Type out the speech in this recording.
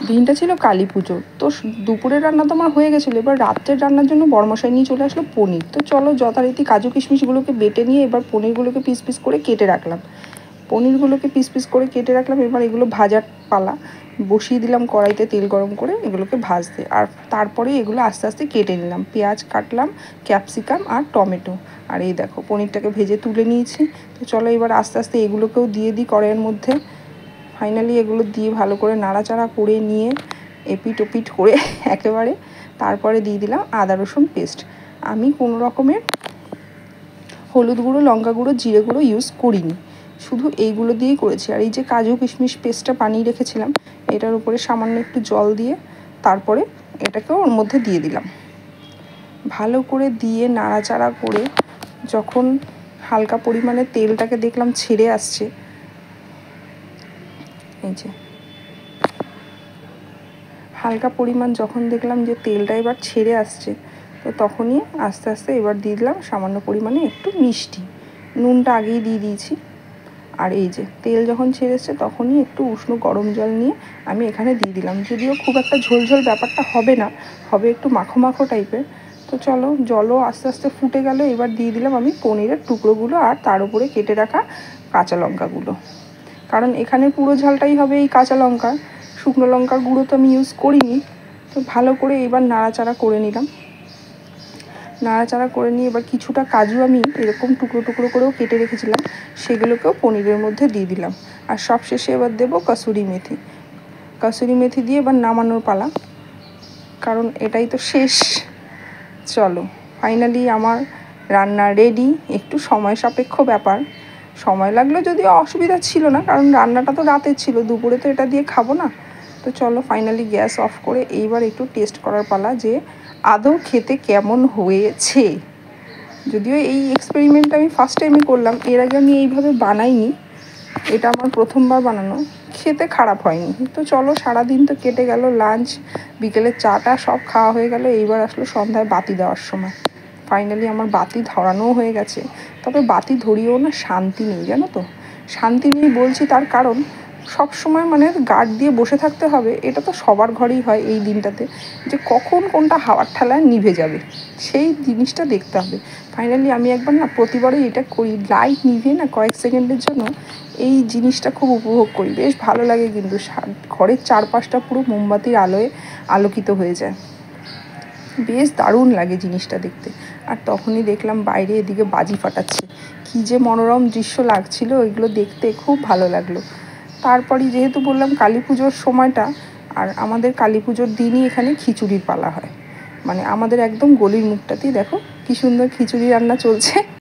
দিনটা ছিল কালী পুজোর। তো দুপুরের রান্না তো আমার হয়ে গেছিলো, এবার রাত্রের রান্নার জন্য বড়মশাই নিয়ে চলে আসলো পনির। তো চলো যথারীতি কাজু কিশমিশগুলোকে বেটে নিয়ে এবার পনিরগুলোকে পিস পিস করে কেটে রাখলাম। এবার এগুলো ভাজার পালা। বসিয়ে দিলাম কড়াইতে তেল গরম করে এগুলোকে ভাজতে, আর তারপরে এগুলো আস্তে আস্তে কেটে নিলাম। পেঁয়াজ কাটলাম, ক্যাপসিকাম আর টমেটো। আর এই দেখো পনিরটাকে ভেজে তুলে নিয়েছি। তো চলো এবার আস্তে আস্তে এগুলোকেও দিয়ে দিই কড়াইয়ের মধ্যে। ফাইনালি এগুলো দিয়ে ভালো করে নাড়াচাড়া করে নিয়ে এপিট ওপিট করে একেবারে তারপরে দিয়ে দিলাম আদা রসুন পেস্ট। আমি কোনো রকমের হলুদ গুঁড়ো, লঙ্কা গুঁড়ো, জিরে গুঁড়ো ইউজ করিনি, শুধু এইগুলো দিয়েই করেছি। আর এই যে কাজু কিশমিশ পেস্টটা বানিয়ে রেখেছিলাম, এটার উপরে সামান্য একটু জল দিয়ে তারপরে এটাকেও ওর মধ্যে দিয়ে দিলাম। ভালো করে দিয়ে নাড়াচাড়া করে যখন হালকা পরিমাণে তেলটাকে দেখলাম ছেড়ে আসছে, এই যে হালকা পরিমাণ যখন দেখলাম যে তেলটা এবার ছেড়ে আসছে, তো তখনই আস্তে আস্তে এবার দিয়ে দিলাম সামান্য পরিমাণে একটু মিষ্টি। নুনটা আগেই দিয়ে দিয়েছি। আর এই যে তেল যখন ছেড়ে এসছে তখনই একটু উষ্ণ গরম জল নিয়ে আমি এখানে দিয়ে দিলাম। যদিও খুব একটা ঝোলঝোল ব্যাপারটা হবে না, হবে একটু মাখো মাখো টাইপের। তো চলো জলও আস্তে আস্তে ফুটে গেল। এবার দিয়ে দিলাম আমি পনিরের টুকরোগুলো আর তার উপরে কেটে রাখা কাঁচা লঙ্কাগুলো, কারণ এখানে পুরো ঝালটাই হবে এই কাঁচা লঙ্কা, শুকনো লঙ্কার গুঁড়ো তো আমি ইউজ করিনি। তো ভালো করে এবার নাড়াচাড়া করে নিলাম। নাড়াচাড়া করে নিয়ে এবার কিছুটা কাজু আমি এরকম টুকরো টুকরো করেও কেটে রেখেছিলাম, সেগুলোকেও পনিরের মধ্যে দিয়ে দিলাম। আর সবশেষে এবার দেবো কাসুরি মেথি দিয়ে এবার নামানোর পালা, কারণ এটাই তো শেষ। চলো ফাইনালি আমার রান্না রেডি। একটু সময় সাপেক্ষ ব্যাপার, সময় লাগলো যদিও অসুবিধা ছিল না, কারণ রান্নাটা তো রাতের ছিল, দুপুরে তো এটা দিয়ে খাবো না। তো চলো ফাইনালি গ্যাস অফ করে এইবার একটু টেস্ট করার পালা যে আদৌ খেতে কেমন হয়েছে। যদিও এই এক্সপেরিমেন্টটা আমি ফার্স্ট টাইমই করলাম, এর আগে আমি এইভাবে বানাইনি, এটা আমার প্রথমবার বানানো। খেতে খারাপ হয়নি। তো চলো সারাদিন তো কেটে গেল, লাঞ্চ, বিকেলের চাটা সব খাওয়া হয়ে গেল। এইবার আসলো সন্ধ্যায় বাতি দেওয়ার সময়। ফাইনালি আমার বাতি ধরানোও হয়ে গেছে। তবে বাতি ধরিয়েও না শান্তি নেই, জানো তো। শান্তি নেই বলছি তার কারণ, সব সময় মানে গার্ড দিয়ে বসে থাকতে হবে, এটা তো সবার ঘরেই হয় এই দিনটাতে, যে কখন কোনটা হাওয়ার ঠেলায় নিভে যাবে সেই জিনিসটা দেখতে হবে। ফাইনালি আমি একবার না প্রতিবারই এটা করি, লাইট নিভিয়ে না কয়েক সেকেন্ডের জন্য এই জিনিসটা খুব উপভোগ করি, বেশ ভালো লাগে। কিন্তু ঘরের চারপাশটা পুরো মোমবাতির আলোয় আলোকিত হয়ে যায়, বেশ দারুণ লাগে জিনিসটা দেখতে। আর তখনই দেখলাম বাইরে এদিকে বাজি ফাটাচ্ছে, কী যে মনোরম দৃশ্য লাগছিল, ওইগুলো দেখতে খুব ভালো লাগলো। তারপরই যেহেতু বললাম কালী পুজোর সময়টা, আর আমাদের কালী পুজোর দিনই এখানে খিচুড়ির পালা হয়, মানে আমাদের একদম গলির মুখটাতেই দেখো কী সুন্দর খিচুড়ি রান্না চলছে।